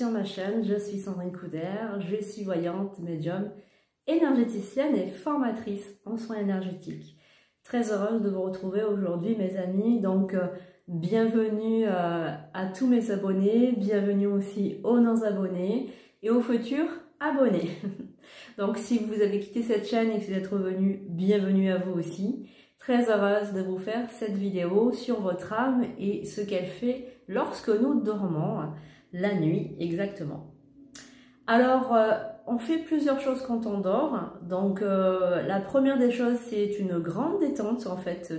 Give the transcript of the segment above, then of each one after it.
sur ma chaîne, je suis Sandrine Couder, je suis voyante, médium, énergéticienne et formatrice en soins énergétiques. Très heureuse de vous retrouver aujourd'hui mes amis, donc bienvenue à tous mes abonnés, bienvenue aussi aux non-abonnés et aux futurs abonnés. Donc si vous avez quitté cette chaîne et que vous êtes revenu, bienvenue à vous aussi. Très heureuse de vous faire cette vidéo sur votre âme et ce qu'elle fait lorsque nous dormons, la nuit exactement. Alors, on fait plusieurs choses quand on dort. Donc, la première des choses, c'est une grande détente en fait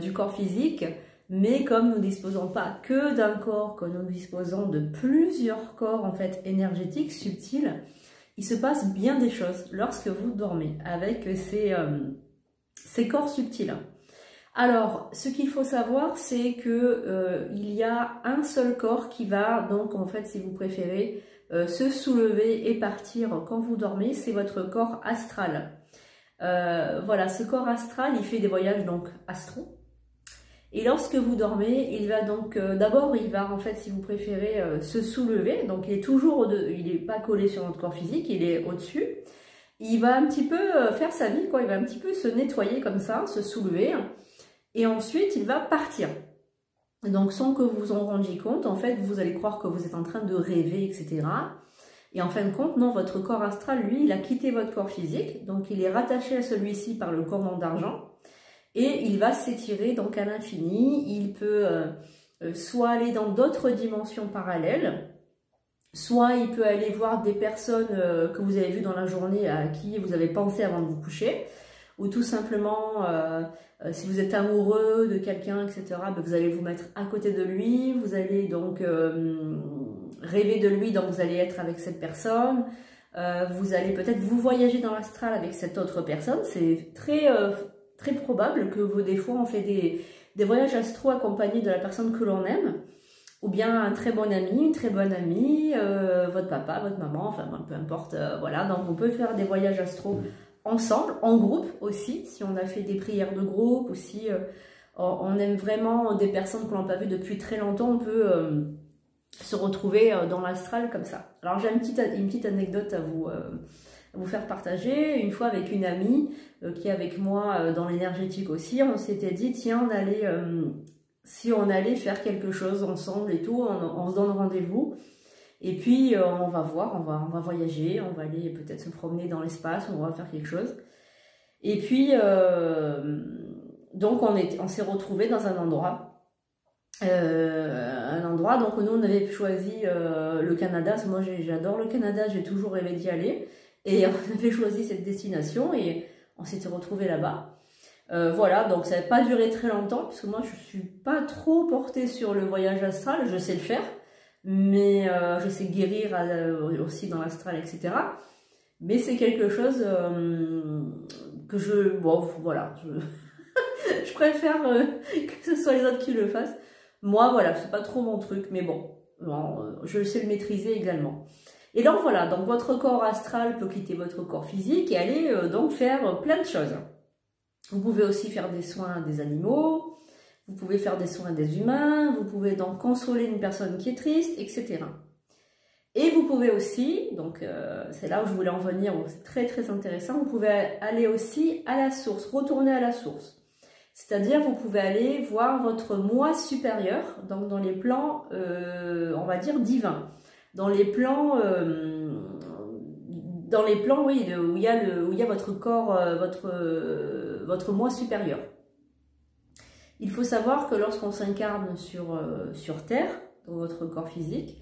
du corps physique. Mais comme nous ne disposons pas que d'un corps, que nous disposons de plusieurs corps en fait énergétiques, subtils, il se passe bien des choses lorsque vous dormez avec ces corps subtils. Alors, ce qu'il faut savoir, c'est que il y a un seul corps qui va, donc en fait, si vous préférez, se soulever et partir quand vous dormez, c'est votre corps astral. Voilà, ce corps astral, il fait des voyages donc astraux. Et lorsque vous dormez, il va donc, d'abord, il va en fait, si vous préférez, se soulever. Donc, il est toujours, il n'est pas collé sur notre corps physique, il est au-dessus. Il va un petit peu faire sa vie, quoi. Il va un petit peu se nettoyer comme ça, se soulever. Et ensuite, il va partir. Donc, sans que vous vous en rendiez compte, en fait, vous allez croire que vous êtes en train de rêver, etc. Et en fin de compte, non, votre corps astral, lui, il a quitté votre corps physique. Donc, il est rattaché à celui-ci par le cordon d'argent. Et il va s'étirer donc à l'infini. Il peut soit aller dans d'autres dimensions parallèles, soit il peut aller voir des personnes que vous avez vues dans la journée à qui vous avez pensé avant de vous coucher, ou tout simplement, si vous êtes amoureux de quelqu'un, etc., ben vous allez vous mettre à côté de lui, vous allez donc rêver de lui, donc vous allez être avec cette personne, vous allez peut-être vous voyager dans l'astral avec cette autre personne. C'est très probable que des fois on fait des voyages astro accompagnés de la personne que l'on aime, ou bien un très bon ami, une très bonne amie, votre papa, votre maman, enfin peu importe, voilà. Donc on peut faire des voyages astro ensemble, en groupe aussi, si on a fait des prières de groupe, ou si on aime vraiment des personnes que l'on n'a pas vues depuis très longtemps, on peut se retrouver dans l'astral comme ça. Alors j'ai une petite anecdote à vous faire partager. Une fois avec une amie qui est avec moi dans l'énergétique aussi, on s'était dit tiens, si on allait faire quelque chose ensemble et tout, on se donne rendez-vous et puis on va voir, on va voyager, on va aller peut-être se promener dans l'espace, on va faire quelque chose. Et puis donc on s'est retrouvés dans un endroit, donc nous on avait choisi le Canada. Moi j'adore le Canada, j'ai toujours rêvé d'y aller. Et on avait choisi cette destination et on s'était retrouvés là-bas. Voilà, donc ça n'a pas duré très longtemps, parce que moi je ne suis pas trop portée sur le voyage astral, je sais le faire, mais je sais guérir aussi dans l'astral, etc. Mais c'est quelque chose que bon, voilà, je préfère que ce soit les autres qui le fassent. Moi, voilà, c'est pas trop mon truc, mais bon, je sais le maîtriser également. Et donc voilà, donc votre corps astral peut quitter votre corps physique et aller donc faire plein de choses. Vous pouvez aussi faire des soins des animaux, vous pouvez faire des soins des humains, vous pouvez donc consoler une personne qui est triste, etc. Et vous pouvez aussi, donc c'est là où je voulais en venir, c'est très intéressant, vous pouvez aller aussi à la source, retourner à la source. C'est-à-dire vous pouvez aller voir votre moi supérieur, donc dans les plans, on va dire, divins. Dans les plans, oui, où il y a votre corps, votre moi supérieur. Il faut savoir que lorsqu'on s'incarne sur Terre, dans votre corps physique,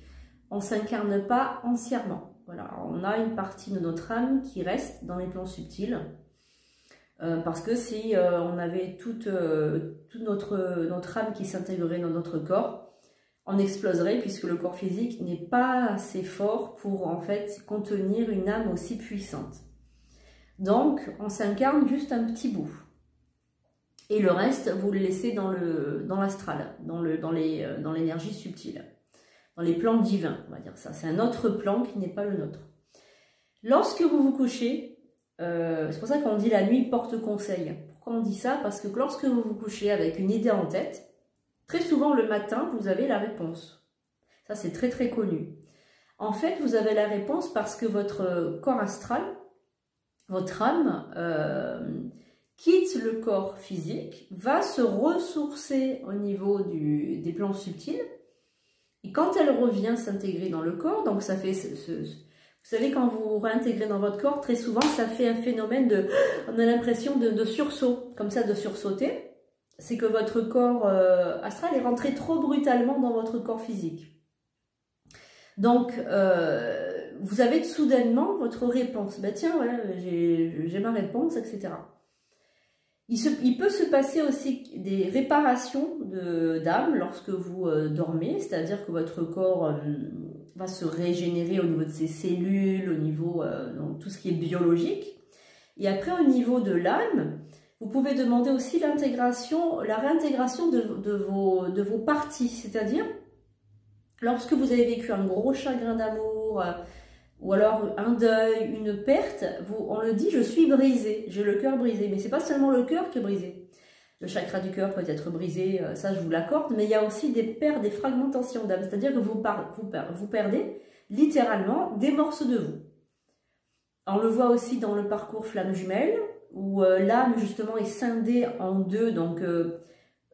on ne s'incarne pas entièrement. Voilà, on a une partie de notre âme qui reste dans les plans subtils. Parce que si on avait toute notre âme qui s'intégrerait dans notre corps, on exploserait, puisque le corps physique n'est pas assez fort pour en fait contenir une âme aussi puissante. Donc on s'incarne juste un petit bout. Et le reste, vous le laissez dans l'astral, dans l'énergie subtile, dans les plans divins, on va dire ça. C'est un autre plan qui n'est pas le nôtre. Lorsque vous vous couchez, c'est pour ça qu'on dit la nuit porte conseil. Pourquoi on dit ça? Parce que lorsque vous vous couchez avec une idée en tête, très souvent le matin, vous avez la réponse. Ça, c'est très connu. En fait, vous avez la réponse parce que votre corps astral, votre âme, quitte le corps physique, va se ressourcer au niveau des plans subtils. Et quand elle revient s'intégrer dans le corps, donc ça fait vous savez, quand vous réintégrez dans votre corps, très souvent, ça fait un phénomène de, on a l'impression de sursaut, comme ça, de sursauter. C'est que votre corps astral est rentré trop brutalement dans votre corps physique. Donc, vous avez soudainement votre réponse. Ben tiens, voilà, j'ai ma réponse, etc. Il peut se passer aussi des réparations d'âme lorsque vous dormez, c'est-à-dire que votre corps va se régénérer au niveau de ses cellules, au niveau donc tout ce qui est biologique. Et après, au niveau de l'âme, vous pouvez demander aussi la réintégration de vos parties, c'est-à-dire lorsque vous avez vécu un gros chagrin d'amour, ou alors un deuil, une perte, on le dit, je suis brisé, j'ai le cœur brisé. Mais c'est pas seulement le cœur qui est brisé. Le chakra du cœur peut être brisé, ça je vous l'accorde, mais il y a aussi des pertes, des fragmentations d'âme, c'est-à-dire que vous perdez littéralement des morceaux de vous. On le voit aussi dans le parcours flamme jumelle, où l'âme justement est scindée en deux. Donc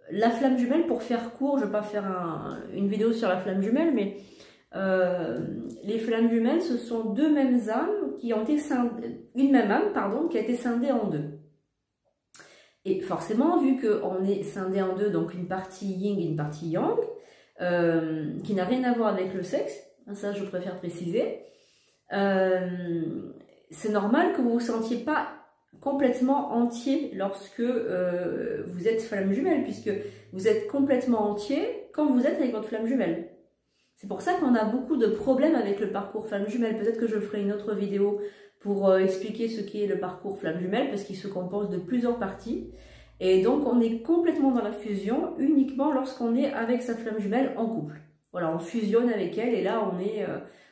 la flamme jumelle, pour faire court, je ne vais pas faire une vidéo sur la flamme jumelle, mais les flammes jumelles, ce sont deux mêmes âmes qui ont été scindées, une même âme, pardon, qui a été scindée en deux. Et forcément, vu qu'on est scindé en deux, donc une partie yin et une partie yang, qui n'a rien à voir avec le sexe, ça je préfère préciser, c'est normal que vous ne vous sentiez pas complètement entier lorsque vous êtes flamme jumelle, puisque vous êtes complètement entier quand vous êtes avec votre flamme jumelle. C'est pour ça qu'on a beaucoup de problèmes avec le parcours flamme jumelle. Peut-être que je ferai une autre vidéo pour expliquer ce qu'est le parcours flamme jumelle, parce qu'il se compose de plusieurs parties. Et donc, on est complètement dans la fusion uniquement lorsqu'on est avec sa flamme jumelle en couple. Voilà, on fusionne avec elle et là,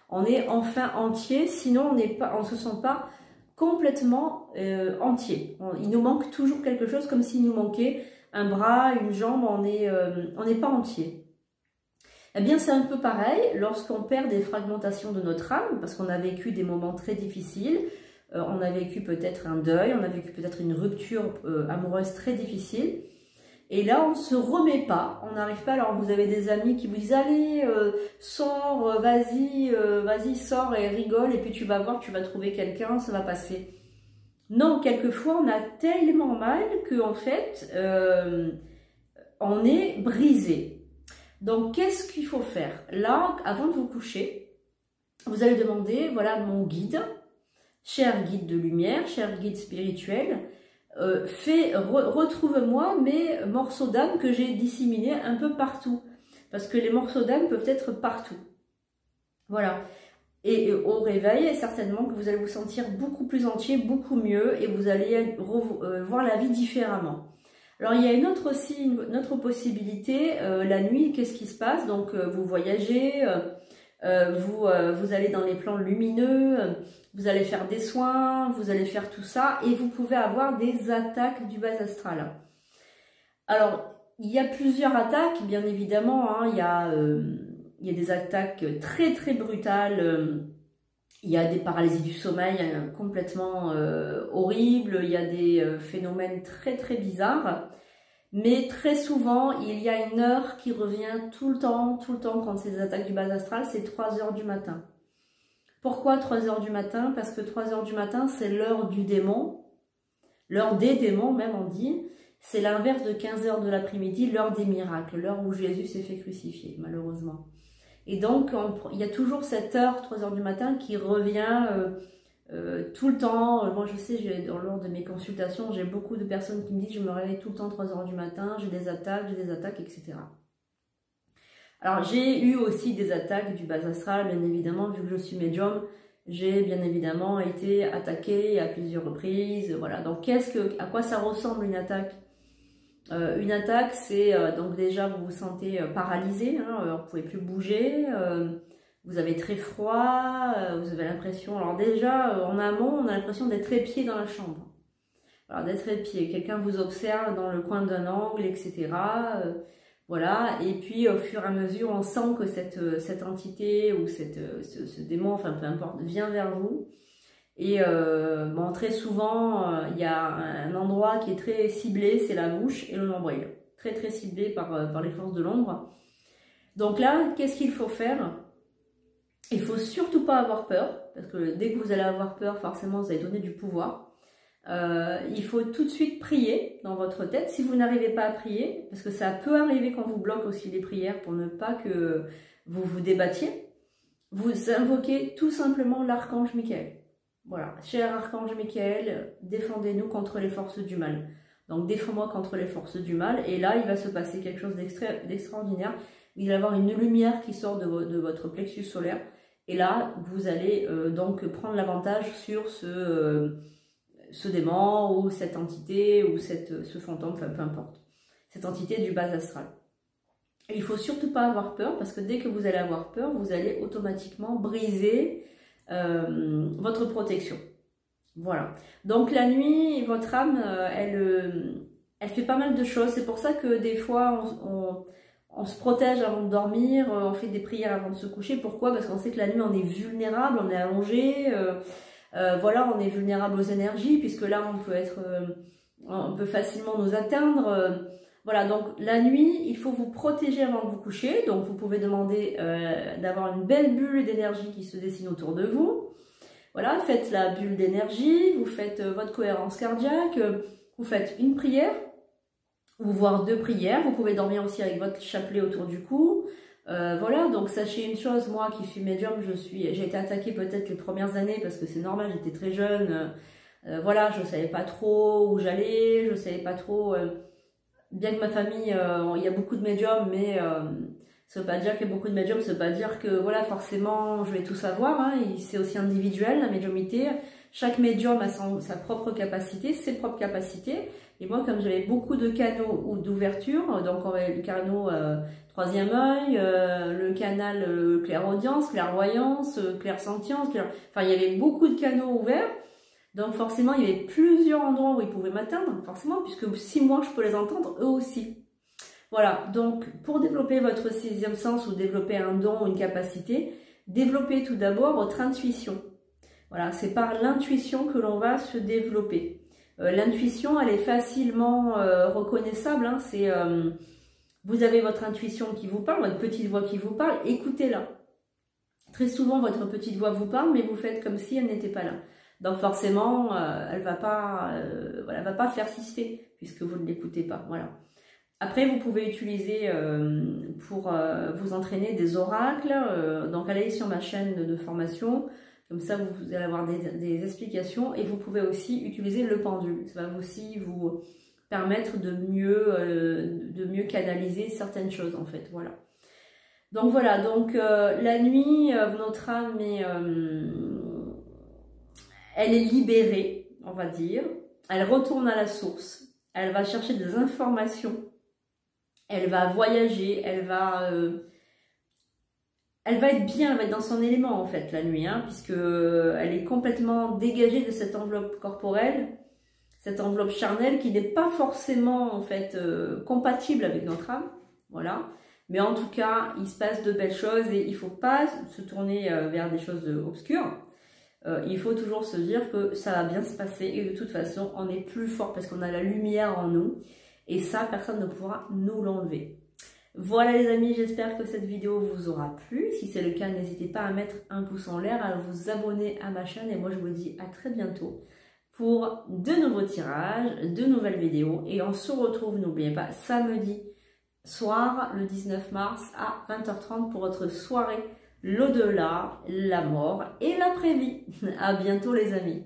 on est enfin entier. Sinon, on ne se sent pas complètement entier. Il nous manque toujours quelque chose, comme s'il nous manquait un bras, une jambe, on n'est pas entier. Eh bien, c'est un peu pareil lorsqu'on perd des fragmentations de notre âme, parce qu'on a vécu des moments très difficiles, on a vécu peut-être un deuil, on a vécu peut-être une rupture amoureuse très difficile, et là, on ne se remet pas, on n'arrive pas. Alors, vous avez des amis qui vous disent, allez, sors, vas-y, sors et rigole, et puis tu vas voir, tu vas trouver quelqu'un, ça va passer. Non, quelquefois, on a tellement mal qu'en fait, on est brisé. Donc, qu'est-ce qu'il faut faire? Là, avant de vous coucher, vous allez demander, voilà mon guide, cher guide de lumière, cher guide spirituel, retrouve-moi mes morceaux d'âme que j'ai disséminés un peu partout. Parce que les morceaux d'âme peuvent être partout. Voilà. Et au réveil, certainement que vous allez vous sentir beaucoup plus entier, beaucoup mieux, et vous allez voir la vie différemment. Alors, il y a une autre possibilité, la nuit, qu'est-ce qui se passe? Donc, vous voyagez, vous allez dans les plans lumineux, vous allez faire des soins, vous allez faire tout ça, et vous pouvez avoir des attaques du bas astral. Alors, il y a plusieurs attaques, bien évidemment, hein, il y a des attaques très très brutales, il y a des paralysies du sommeil complètement horribles, il y a des phénomènes très très bizarres, mais très souvent il y a une heure qui revient tout le temps quand ces attaques du bas astral, c'est 3 h du matin. Pourquoi 3 h du matin? Parce que 3 h du matin c'est l'heure du démon, l'heure des démons même on dit, c'est l'inverse de 15 h de l'après-midi, l'heure des miracles, l'heure où Jésus s'est fait crucifier malheureusement. Et donc, il y a toujours cette heure, 3 h du matin, qui revient tout le temps. Moi, je sais, lors de mes consultations, j'ai beaucoup de personnes qui me disent « je me réveille tout le temps 3 h du matin, j'ai des attaques, etc. » Alors, j'ai eu aussi des attaques du bas astral, bien évidemment, vu que je suis médium, j'ai bien évidemment été attaquée à plusieurs reprises. Voilà, donc à quoi ça ressemble une attaque? Une attaque, c'est donc déjà vous vous sentez paralysé, hein, vous ne pouvez plus bouger, vous avez très froid, vous avez l'impression, alors déjà en amont on a l'impression d'être épié dans la chambre, alors d'être épié, quelqu'un vous observe dans le coin d'un angle, etc. Voilà, et puis au fur et à mesure, on sent que cette entité ou ce démon, enfin peu importe, vient vers vous. Et bon, très souvent, il y a un endroit qui est très ciblé, c'est la bouche et le nombril. Très très ciblé par les forces de l'ombre. Donc là, qu'est-ce qu'il faut faire? Il faut surtout pas avoir peur, parce que dès que vous allez avoir peur, forcément, vous allez donner du pouvoir. Il faut tout de suite prier dans votre tête. Si vous n'arrivez pas à prier, parce que ça peut arriver quand vous bloquez aussi les prières pour ne pas que vous vous débattiez, vous invoquez tout simplement l'archange Michael. Voilà, cher archange Michael, défendez-nous contre les forces du mal. Donc défends-moi contre les forces du mal. Et là, il va se passer quelque chose d'extraordinaire. Il va y avoir une lumière qui sort de votre plexus solaire. Et là, vous allez donc prendre l'avantage sur ce démon ou cette entité ou ce fantôme, enfin peu importe. Cette entité du bas astral. Et il ne faut surtout pas avoir peur parce que dès que vous allez avoir peur, vous allez automatiquement briser votre protection. Voilà. Donc la nuit, votre âme, elle fait pas mal de choses. C'est pour ça que des fois, on se protège avant de dormir, on fait des prières avant de se coucher. Pourquoi? Parce qu'on sait que la nuit, on est vulnérable, on est allongé. Voilà, on est vulnérable aux énergies, puisque là, on peut facilement nous atteindre. Voilà, donc la nuit, il faut vous protéger avant de vous coucher. Donc, vous pouvez demander d'avoir une belle bulle d'énergie qui se dessine autour de vous. Voilà, faites la bulle d'énergie, vous faites votre cohérence cardiaque, vous faites une prière, ou voire 2 prières. Vous pouvez dormir aussi avec votre chapelet autour du cou. Voilà, donc sachez une chose, moi qui suis médium, j'ai été attaquée peut-être les premières années parce que c'est normal, j'étais très jeune. Voilà, je ne savais pas trop où j'allais, je ne savais pas trop... bien que ma famille, il y a beaucoup de médiums, mais ça ne veut pas dire qu'il y a beaucoup de médiums, ça ne veut pas dire que voilà, forcément je vais tout savoir. Hein, c'est aussi individuel, la médiumité. Chaque médium a sa propre capacité, ses propres capacités. Et moi, comme j'avais beaucoup de canaux ou d'ouverture, donc on avait le canal troisième œil, le canal clairaudience, clairvoyance, clairsentience, enfin il y avait beaucoup de canaux ouverts. Donc forcément, il y avait plusieurs endroits où ils pouvaient m'atteindre, forcément, puisque si moi je peux les entendre, eux aussi. Voilà, donc pour développer votre 6e sens ou développer un don ou une capacité, développez tout d'abord votre intuition. Voilà, c'est par l'intuition que l'on va se développer. L'intuition, elle est facilement reconnaissable. Hein, vous avez votre intuition qui vous parle, votre petite voix qui vous parle, écoutez-la. Très souvent, votre petite voix vous parle, mais vous faites comme si elle n'était pas là. Donc forcément, elle va pas persister puisque vous ne l'écoutez pas. Voilà. Après, vous pouvez utiliser pour vous entraîner des oracles. Donc allez sur ma chaîne de formation. Comme ça, vous allez avoir des explications et vous pouvez aussi utiliser le pendule. Ça va aussi vous permettre de mieux canaliser certaines choses en fait. Voilà. Donc voilà, donc la nuit, notre âme elle est libérée, on va dire. Elle retourne à la source. Elle va chercher des informations. Elle va voyager. Elle va être bien, elle va être dans son élément en fait la nuit, hein, puisque elle est complètement dégagée de cette enveloppe corporelle, cette enveloppe charnelle qui n'est pas forcément en fait compatible avec notre âme, voilà. Mais en tout cas, il se passe de belles choses et il ne faut pas se tourner vers des choses obscures. Il faut toujours se dire que ça va bien se passer et de toute façon, on est plus fort parce qu'on a la lumière en nous et ça, personne ne pourra nous l'enlever. Voilà les amis, j'espère que cette vidéo vous aura plu. Si c'est le cas, n'hésitez pas à mettre un pouce en l'air, à vous abonner à ma chaîne. Et moi, je vous dis à très bientôt pour de nouveaux tirages, de nouvelles vidéos. Et on se retrouve, n'oubliez pas, samedi soir, le 19 mars à 20h30 pour votre soirée, l'au-delà, la mort et l'après-vie. À bientôt les amis.